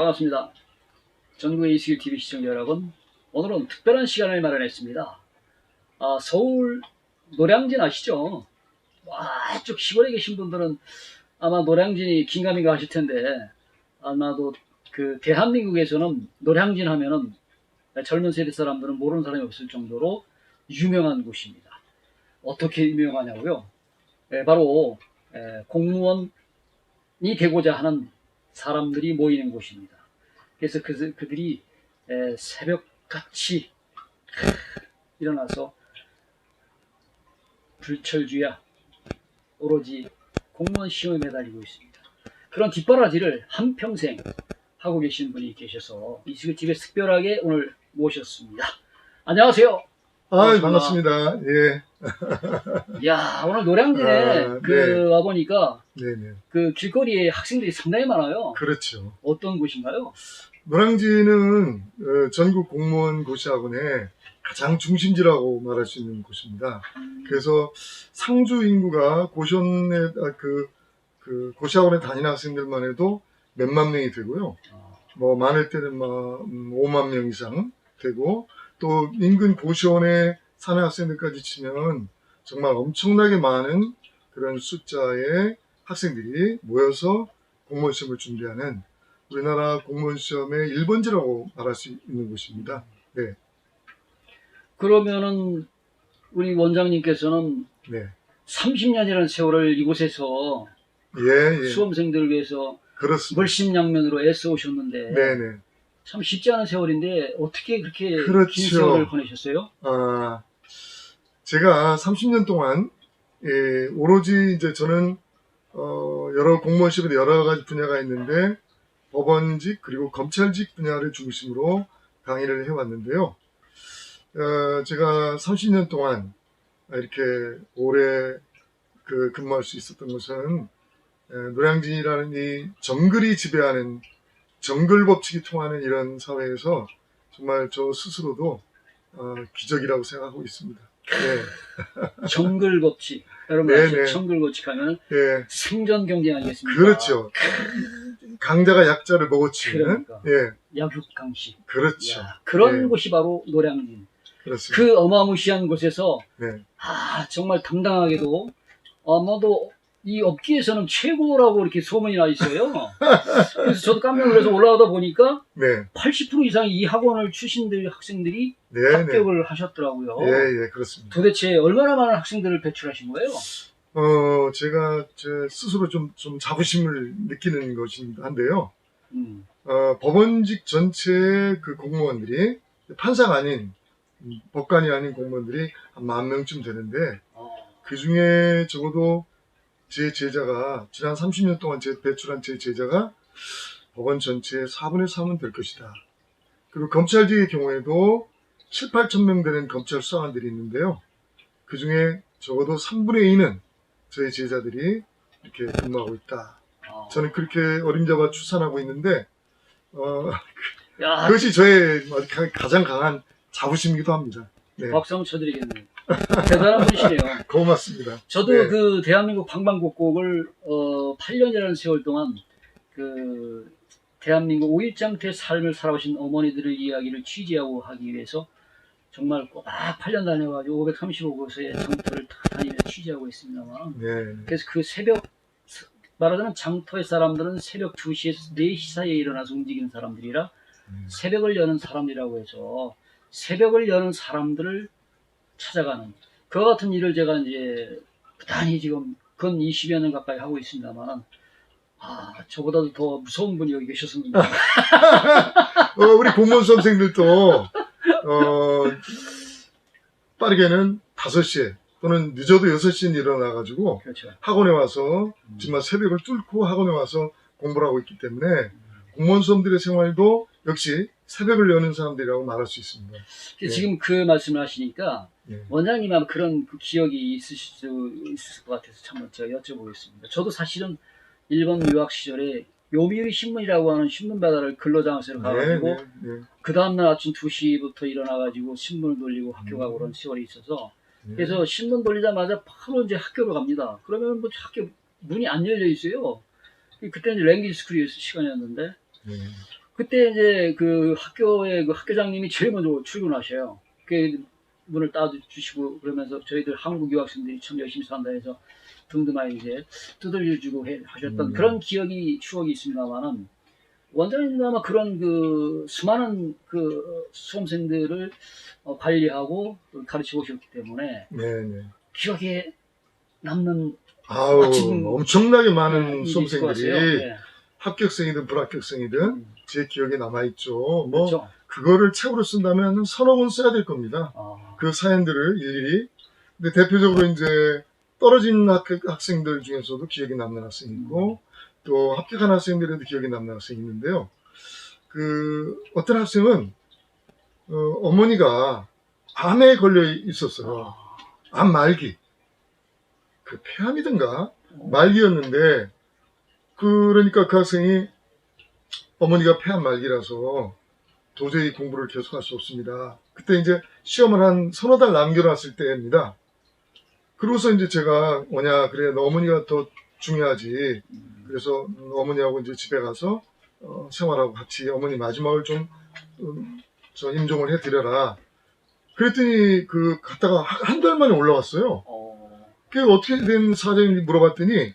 반갑습니다. 전국의 이스길 TV 시청자 여러분, 오늘은 특별한 시간을 마련했습니다. 서울 노량진 아시죠? 쭉 시골에 계신 분들은 아마 노량진이 긴가민가 하실 텐데, 아마도 그 대한민국에서는 노량진 하면은 젊은 세대 사람들은 모르는 사람이 없을 정도로 유명한 곳입니다. 어떻게 유명하냐고요? 바로 공무원이 되고자 하는 사람들이 모이는 곳입니다. 그래서 그들이 새벽같이 일어나서 불철주야 오로지 공무원 시험에 매달리고 있습니다. 그런 뒷바라지를 한평생 하고 계신 분이 계셔서 이스길 TV에 특별하게 오늘 모셨습니다. 안녕하세요. 반갑습니다. 예. 야, 오늘 노량진에 네. 와보니까 네네. 그 길거리에 학생들이 상당히 많아요. 그렇죠. 어떤 곳인가요? 노량진은 전국 공무원 고시학원의 가장 중심지라고 말할 수 있는 곳입니다. 그래서 상주 인구가 고시원에 그 고시학원에 다니는 학생들만 해도 몇만 명이 되고요. 뭐 많을 때는 5만 명 이상 되고, 또 인근 고시원에 사는 학생들까지 치면 정말 엄청나게 많은 그런 숫자의 학생들이 모여서 공무원 시험을 준비하는 우리나라 공무원 시험의 1번지라고 말할 수 있는 곳입니다. 네. 그러면은 우리 원장님께서는 네. 30년이라는 세월을 이곳에서 예. 수험생들을 위해서 그렇습니다. 멀심양면으로 애써 오셨는데 네네. 참 쉽지 않은 세월인데 어떻게 그렇게 그렇죠. 긴 세월을 보내셨어요? 제가 30년 동안 오로지 이제 저는 여러 공무원 시험에 여러 가지 분야가 있는데 법원직 그리고 검찰직 분야를 중심으로 강의를 해왔는데요. 제가 30년 동안 이렇게 오래 근무할 수 있었던 것은 노량진이라는 이 정글이 지배하는 정글 법칙이 통하는 이런 사회에서 정말 저 스스로도 기적이라고 생각하고 있습니다. 네. 정글 법칙. 여러분 아시죠? 정글 법칙 하면 생존 경쟁 아니겠습니까? 그렇죠. 강자가 약자를 먹어치는. 그러니까. 예. 약육강식. 그렇죠. 그런 곳이 바로 노량진. 그렇습니다. 그 어마무시한 곳에서 네. 정말 당당하게도 아마도 이 업계에서는 최고라고 이렇게 소문이 나 있어요. 그래서 저도 깜짝 놀라서 올라가다 보니까 80% 이상의 이 학원을 출신들 학생들이 합격을 하셨더라고요. 예, 그렇습니다. 도대체 얼마나 많은 학생들을 배출하신 거예요? 제가 제 스스로 좀 자부심을 느끼는 것이기도 한데요. 법원직 전체의 그 공무원들이 판사가 아닌 법관이 아닌 공무원들이 한 10,000명쯤 되는데 그 중에 적어도 제 제자가 지난 30년 동안 배출한 제 제자가 법원 전체의 4분의 3은 될 것이다. 그리고 검찰직의 경우에도 7,000~8,000 명 되는 검찰 수사관들이 있는데요. 그 중에 적어도 3분의 2는 저희 제자들이 이렇게 근무하고 있다. 저는 그렇게 어림잡아 추산하고 있는데 그것이 저의 가장 강한 자부심이기도 합니다. 네. 박수 한번 쳐드리겠네요. 대단한 분이시네요. 고맙습니다. 저도 그 대한민국 방방곡곡을 8년이라는 세월 동안 그 대한민국 5.18 삶을 살아오신 어머니들의 이야기를 취재하고 하기 위해서 정말 꼬박 8년 다녀가지고 535곳의 장터를 다 다니면서 취재하고 있습니다만. 그래서 그 새벽, 말하자면 장터의 사람들은 새벽 2시에서 4시 사이에 일어나서 움직이는 사람들이라 새벽을 여는 사람이라고 해서 새벽을 여는 사람들을 찾아가는 그와 같은 일을 제가 이제 부단히 지금 근 20여 년 가까이 하고 있습니다만 저보다도 더 무서운 분이 여기 계셨습니다. 우리 공무원 수험생들도 빠르게는 5시에 또는 늦어도 6시에 일어나가지고 그렇죠. 학원에 와서 정말 새벽을 뚫고 학원에 와서 공부를 하고 있기 때문에 공무원 수험들의 생활도 역시 새벽을 여는 사람들이라고 말할 수 있습니다. 지금 그 말씀을 하시니까 원장님 아마 그런 그 기억이 있을 것 같아서 한번 제가 여쭤보겠습니다. 저도 사실은 일본 유학 시절에 요미우리 신문이라고 하는 신문바다를 근로장소로 가가지고 그 다음날 아침 2시부터 일어나가지고 신문을 돌리고 학교 가고 그런 세월이 있어서 그래서 신문 돌리자마자 바로 이제 학교로 갑니다. 그러면 뭐 학교 문이 안 열려 있어요. 그때는 랭귀지 스쿨이 시간이었는데 그때 이제 그 학교의 그 학교장님이 제일 먼저 출근하셔요. 그 문을 따주시고 그러면서 저희들 한국 유학생들이 참 열심히 산다 해서 등등하게 이제 두들겨주고 하셨던 그런 기억이 추억이 있습니다만은 원장님도 아마 그런 그 수많은 그 수험생들을 관리하고 가르치고 오셨기 때문에 네네. 기억에 남는 아우, 멋진 엄청나게 많은 일이 있을 것 수험생들이 같아요. 네. 합격생이든 불합격생이든 제 기억에 남아있죠. 뭐, 그렇죠. 그거를 책으로 쓴다면 서너 권 써야 될 겁니다. 아, 그 사연들을 일일이. 근데 대표적으로 이제 떨어진 학생들 중에서도 기억에 남는 학생이 있고, 또 합격한 학생들에도 기억에 남는 학생이 있는데요. 그, 어떤 학생은, 어머니가 암에 걸려 있었어요. 암 말기. 그 폐암이든가 말기였는데, 그러니까 그 학생이 어머니가 폐암 말기라서 도저히 공부를 계속할 수 없습니다. 그때 이제 시험을 한 서너 달 남겨놨을 때입니다. 그러고서 이제 제가 뭐냐, 그래, 너 어머니가 더 중요하지. 그래서 어머니하고 이제 집에 가서 생활하고 같이 어머니 마지막을 좀 저 임종을 해드려라. 그랬더니 그 갔다가 한 달 만에 올라왔어요. 그게 어떻게 된 사정인지 물어봤더니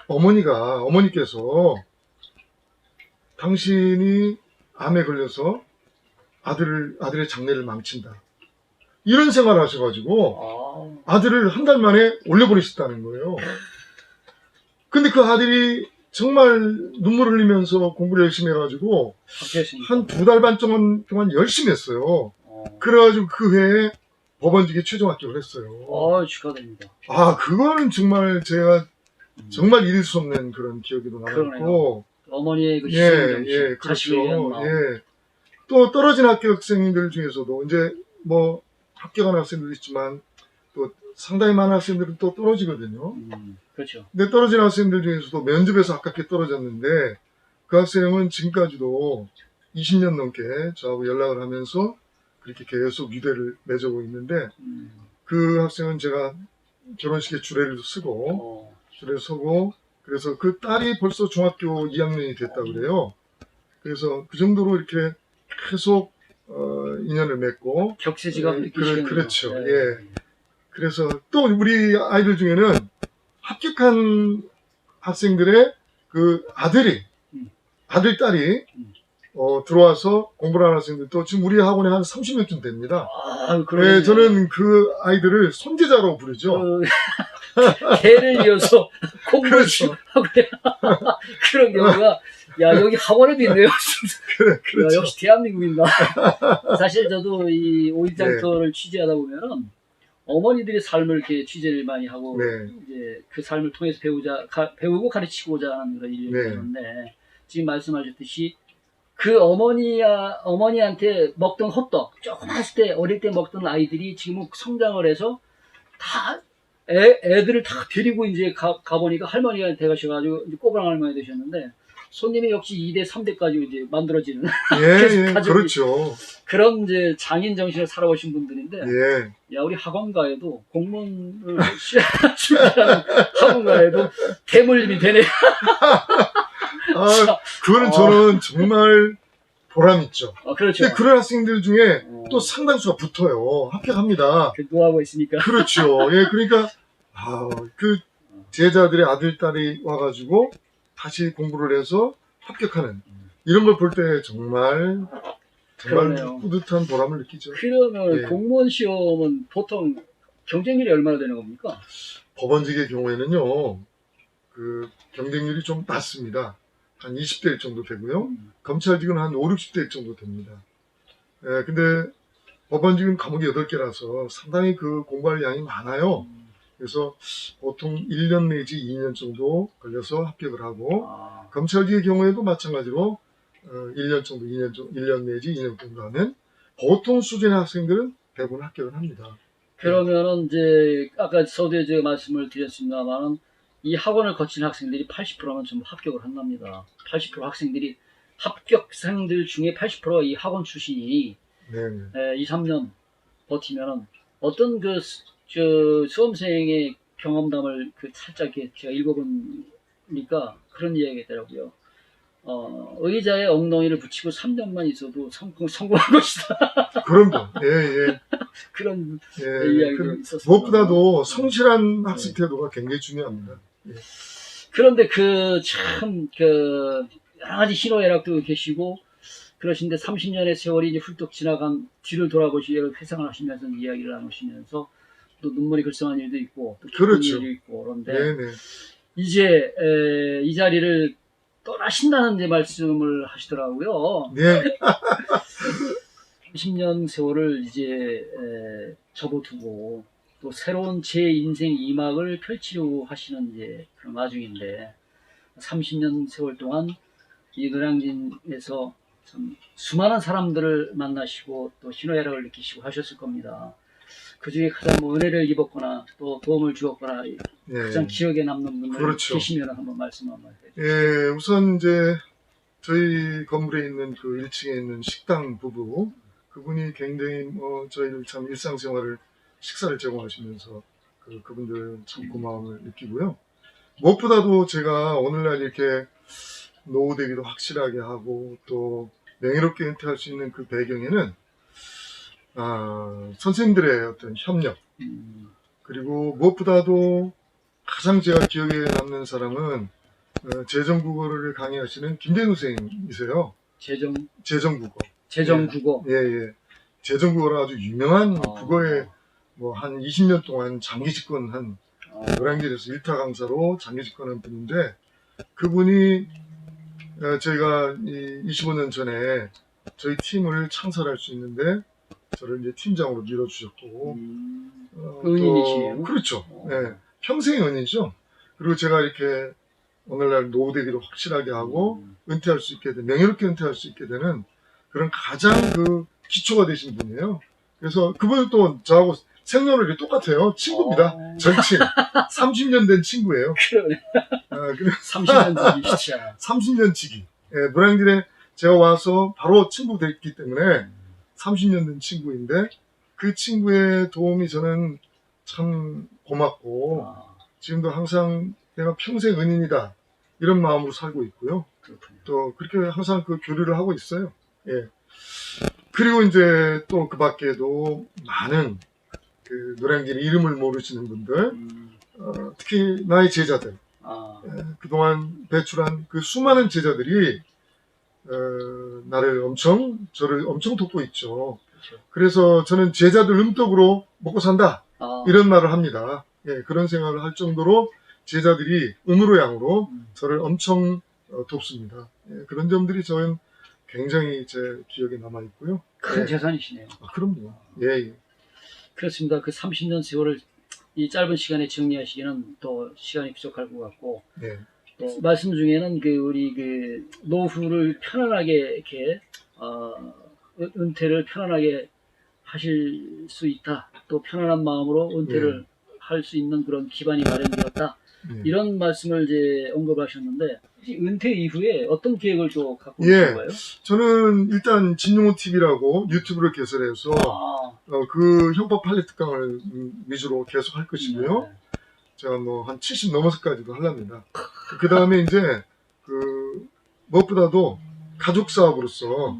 어머니께서 당신이 암에 걸려서 아들의 장래를 망친다. 이런 생활을 하셔가지고 아들을 한 달 만에 올려보내셨다는 거예요. 근데 그 아들이 정말 눈물 흘리면서 공부를 열심히 해가지고 한 2달 반 동안 열심히 했어요. 그래가지고 그 해에 법원직에 최종 합격을 했어요. 축하드립니다. 아, 그거는 정말 제가 정말 잊을 수 없는 그런 기억이도 남았고. 어머니의 그 예, 자식을 위한 그렇죠. 마음. 예. 또 떨어진 합격생들 중에서도 이제 뭐 합격한 학생들도 있지만 또 상당히 많은 학생들은 또 떨어지거든요. 그렇죠. 근데 떨어진 학생들 중에서도 면접에서 아깝게 떨어졌는데 그 학생은 지금까지도 20년 넘게 저하고 연락을 하면서 그렇게 계속 유대를 맺어오고 있는데 그 학생은 제가 결혼식에 주례를 쓰고 주례를 서고 그래서 그 딸이 벌써 중학교 2학년이 됐다고 그래요. 그래서 그 정도로 이렇게 계속 인연을 맺고 격세지감 느끼시는 그렇죠. 예. 그래서 또 우리 아이들 중에는 합격한 학생들의 그 아들, 딸이 들어와서 공부를 하는 학생들도 지금 우리 학원에 한 30명쯤 됩니다. 네, 저는 그 아이들을 손재자라고 부르죠. 개를 이어서 공부를 그렇죠. 하고 그런 경우가 여기 학원에도 있네요. 그렇죠. 역시 대한민국입니다. 사실 저도 이 오일장터를 취재하다 보면은 어머니들의 삶을 이렇게 취재를 많이 하고 이제 그 삶을 통해서 배우고 가르치고자 하는 그런 일을 하는데 지금 말씀하셨듯이 그 어머니한테 먹던 호떡 조그맣을 때 어릴 때 먹던 아이들이 지금은 성장을 해서 다 애들을 다 데리고 이제 가보니까 할머니가 돼가셔가지고 이제 꼬부랑 할머니 되셨는데 손님이 역시 2대, 3대까지 이제 만들어지는. 예, 그렇죠. 그런 이제 장인 정신을 살아오신 분들인데, 예. 우리 학원가에도 공무원을 취재하는 학원가에도 대물림이 되네요. 그거는 저는 정말 보람있죠. 그렇죠. 근데 그런 학생들 중에 또 상당수가 붙어요. 합격합니다. 그 노하우가 있으니까. 그렇죠. 예, 그러니까, 그 제자들의 아들, 딸이 와가지고 다시 공부를 해서 합격하는 이런 걸 볼 때 정말 뿌듯한 보람을 느끼죠. 그러면 공무원 시험은 보통 경쟁률이 얼마나 되는 겁니까? 법원직의 경우에는요, 그 경쟁률이 좀 낮습니다. 한 20대 1 정도 되고요. 검찰직은 한 5, 60대 1 정도 됩니다. 예, 근데 법원직은 과목이 8개라서 상당히 그 공부할 양이 많아요. 그래서 보통 1년 내지 2년 정도 걸려서 합격을 하고 검찰직의 경우에도 마찬가지로 1년 정도, 1년 내지 2년 정도 하면 보통 수준의 학생들은 대부분 합격을 합니다. 그러면은 이제 아까 서두에 제가 말씀을 드렸습니다만은 이 학원을 거친 학생들이 80%는 전부 합격을 한답니다. 80% 학생들이 합격생들 중에 80%가 이 학원 출신이 2, 3년 버티면은 어떤 그 수험생의 경험담을 살짝 제가 읽어보니까 그런 이야기가 있더라고요. 의자에 엉덩이를 붙이고 3년만 있어도 성공할 것이다. 그럼요. 예, 예. 그런 예. 이야기가 있었습니다. 무엇보다도 성실한 학습 태도가 굉장히 중요합니다. 예. 그런데 참 여러 가지 희노애락도 계시고 그러신데 30년의 세월이 이제 훌쩍 지나간 뒤를 돌아보시고 회상을 하시면서 이야기를 나누시면서 또 눈물이 글썽한 일도 있고 또 기쁜 그렇죠. 일도 있고 그런데 네네. 이제 이 자리를 떠나신다는 이제 말씀을 하시더라고요. 네. 30년 세월을 이제 접어두고 또 새로운 제 인생 2막을 펼치려고 하시는 이제 그런 와중인데 30년 세월 동안 이 노량진에서 참 수많은 사람들을 만나시고 또 희노애락을 느끼시고 하셨을 겁니다. 그 중에 가장 은혜를 입었거나 또 도움을 주었거나 가장 기억에 남는 분들 그렇죠. 계시면 한번 말씀 한번 해주세요. 예, 우선 이제 저희 건물에 있는 그 1층에 있는 식당 부부 그분이 굉장히 저희를 참 일상생활을 식사를 제공하시면서 그분들 참 고마움을 느끼고요. 무엇보다도 제가 오늘날 이렇게 노후 대비도 확실하게 하고 또 명예롭게 은퇴할 수 있는 그 배경에는 선생님들의 어떤 협력 그리고 무엇보다도 가장 제가 기억에 남는 사람은 재정국어를 강의하시는 김대중 선생님이세요. 재정국어. 재정국어. 예, 예. 재정국어라 아주 유명한 국어에 뭐 한 20년 동안 장기 집권한 노량진에서 일타 강사로 장기 집권한 분인데 그분이 저희가 25년 전에 저희 팀을 창설할 수 있는데 저를 이제 팀장으로 밀어주셨고 은인이시네요. 그렇죠. 예, 평생의 은인이죠. 그리고 제가 이렇게 오늘날 노후 대비를 확실하게 하고 은퇴할 수 있게 명예롭게 은퇴할 수 있게 되는 그런 가장 기초가 되신 분이에요. 그래서 그분은 또 저하고 생년월일이 똑같아요. 친구입니다. 절친. 30년 된 친구예요. 그러네. 30년 지기. 30년 지기. 예, 노량진에 제가 와서 바로 친구 됐기 때문에 30년 된 친구인데 그 친구의 도움이 저는 참 고맙고 지금도 항상 내가 평생 은인이다 이런 마음으로 살고 있고요. 그렇군요. 또 그렇게 항상 교류를 하고 있어요. 예. 그리고 이제 또 그 밖에도 많은 노량진의 이름을 모르시는 분들, 특히 나의 제자들, 그동안 배출한 그 수많은 제자들이 저를 엄청 돕고 있죠. 그렇죠. 그래서 저는 제자들 음덕으로 먹고 산다 이런 말을 합니다. 예, 그런 생각을 할 정도로 제자들이 음으로 양으로 저를 엄청 돕습니다. 예, 그런 점들이 저는 굉장히 제 기억에 남아 있고요. 큰 예. 재산이시네요. 그럼요. 예, 예. 그렇습니다. 그 30년 세월을 이 짧은 시간에 정리하시기는 또 시간이 부족할 것 같고, 네. 또 말씀 중에는 우리 노후를 편안하게 이렇게 은퇴를 편안하게 하실 수 있다. 또 편안한 마음으로 은퇴를 할 수 있는 그런 기반이 마련되었다. 이런 말씀을 이제 언급하셨는데 은퇴 이후에 어떤 계획을 또 갖고 계신 거예요? 저는 일단 진용호 TV라고 유튜브를 개설해서 그 형법 판례 특강을 위주로 계속 할 것이고요. 제가 뭐 한 70 넘어서까지도 하랍니다. 그 다음에 이제 무엇보다도 가족 사업으로서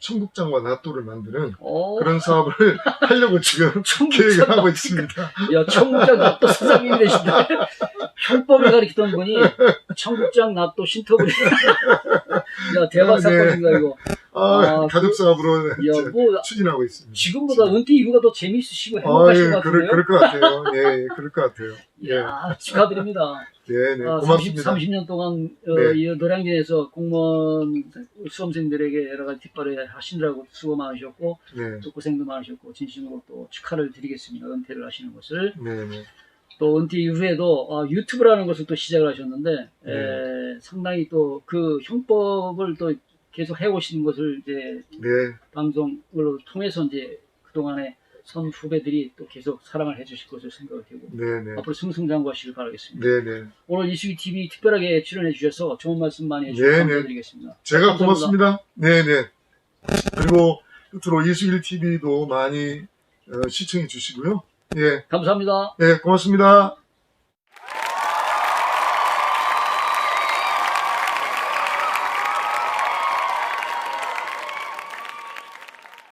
청국장과 낫또를 만드는 그런 사업을 하려고 지금 계획을 하고 있습니다. 야, 청국장 낫또 사장님이 되신데 형법을 가르치던 분이 청국장 낫또 신터블이 야, 대박 사건입니다 이거. 가족 사업으로 뭐, 추진하고 있습니다. 지금보다 은퇴 이후가 더 재미있으시고 행복하신 것 같은데요? 그럴 것 같아요. 예, 그럴 것 같아요. 이야, 축하드립니다. 네, 고맙습니다. 30년 동안 이 노량진에서 공무원 수험생들에게 여러 가지 뒷발을 하시느라고 수고 많으셨고 또 고생도 많으셨고 진심으로 또 축하를 드리겠습니다. 은퇴를 하시는 것을. 또 은퇴 이후에도 유튜브라는 것을 또 시작을 하셨는데 상당히 또 그 형법을 또 계속 해오시는 것을 이제 방송을 통해서 이제 그동안에 선 후배들이 또 계속 사랑을 해주실 것을 생각을 하고 앞으로 승승장구하시길 바라겠습니다. 오늘 이수기 TV 특별하게 출연해 주셔서 좋은 말씀 많이 해주셔서 감사드리겠습니다. 제가 고맙습니다. 그리고 끝으로 이수기 TV도 많이 시청해 주시고요. 감사합니다. 고맙습니다.